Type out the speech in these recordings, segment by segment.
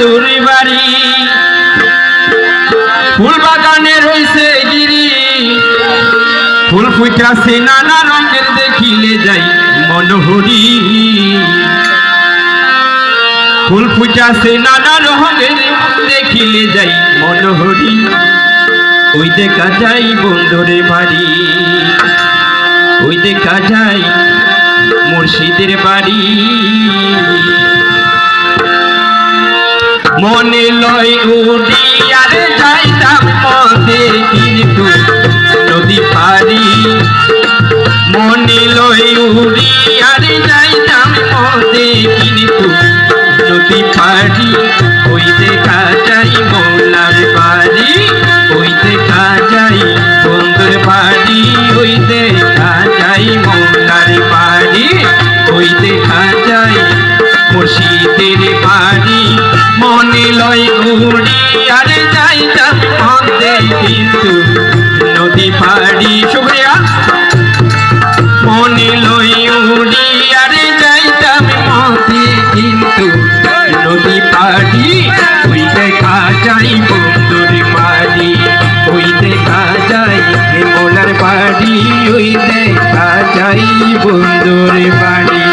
বন্ধুর বাড়ি ফুল বাগানে রইছে গিরি ফুল ফুটাছে নানা রঙের দেখিলে যাই মনোহরি ফুল ফুটাছে নানা রঙের দেখিলে যাই মনোহরি ওই দেখা যাই বন্ধুর বাড়ি ওই দেখা যাই মুর্শিদের বাড়ি মনে লয় উড়িয়ারে যাইতাম পথে কিন্তু নদী পারি মনে লয় উড়িয়ারে যাইতাম পথে কিন্তু নদী পারি ওই দেখা যাই মোলার বাড়ি ওই দেখা যাই বন্ধুর বাড়ি ওই দেখা যাই মোলার বাড়ি ওই দেখা যাই মুর্শিদের বাড়ি মনে লয় উড়িয়ারে যাইতাম পথে কিন্তু নদী পাড়ি শুক্রিয়া মনে লয় উড়িয়ারে যাইতাম পথে কিন্তু নদী পাড়ি ওই দেখা যাই বন্ধুর বাড়ি ওই দেখা যাই মোলার বাড়ি ওই দেখা যাই বন্ধুর বাড়ি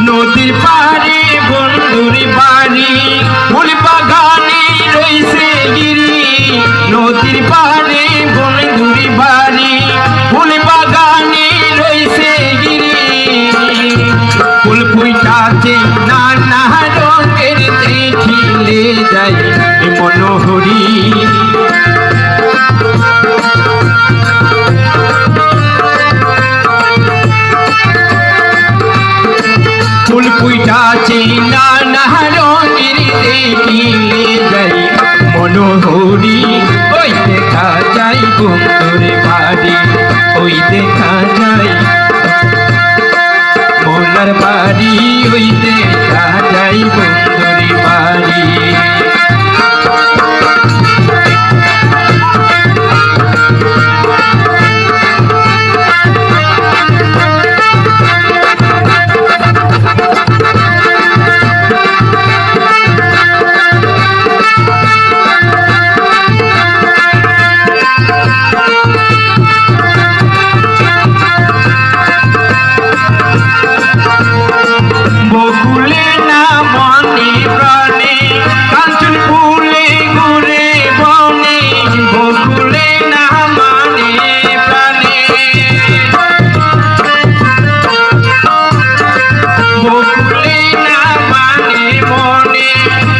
নদীর পাড়ে বন্ধুর বাড়ি ফুল বাগানে রইছে গিরি নদীর পাড়ে বন্ধুর বাড়ি ফুল বাগানে রইছে গিরি ফুল ফুটাছে নানা রঙের দেখিলে যাই মনোহরি ফুল ফুটাছে নানা রঙের দেখিলে যাই মনোহরি ওই দেখা যাই বন্ধুর বাড়ি ওই দেখা যাই মোলার বাড়ি ওই দেখা যাই বন্ধুর বাড়ি বকুলে না মনে প্রাণে কাঞ্চন ফুলে ঘুরে বনে বকুলে না মানে প্রাণে বকুলে না মানে মনে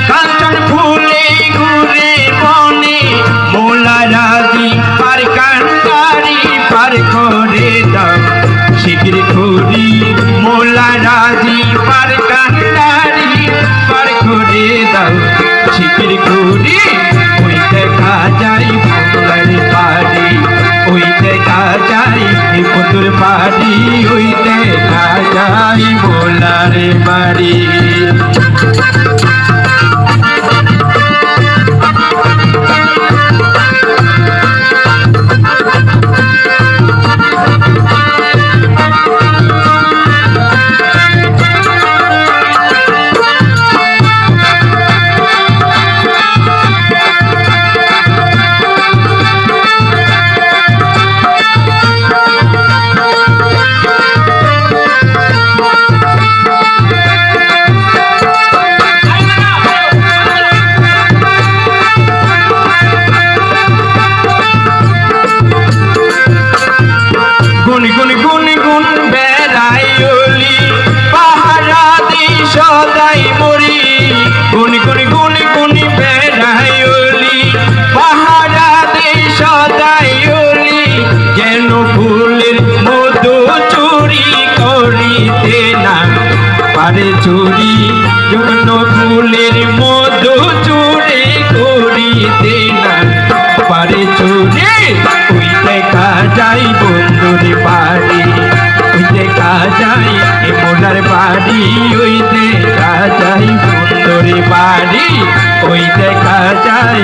কাঞ্চন ফুলে ঘুরে বনে মোলা রাজি পার কান্ডারি পার করে দাও শিগির ঘুরি মোলা রাজি পার কান্ডারি পার করে দাও শিগির ঘুরি ওই দেখা যাই মোলার বাড়ি ওই দেখা যাই বন্ধুর বাড়ি ওই দেখা যাই মোলার বাড়ি গুন গুন গুন গুন বেড়াই ওলি পাহারা দি সদাই মরি গুন গুন গুন গুন বেড়াই ওলি পাহারা দি সদাই ওলি যেন ফুলের মধু চুরি করিতে না পারে চুরি যৌন ফুলের মধু চুরি করিতে না পারে চুরি ওই দেখা যাই বন্ধুর বাড়ি ওই দেখা যাই মোলার বাড়ি ওই দেখা যাই বন্ধুর বাড়ি ওই দেখা যায়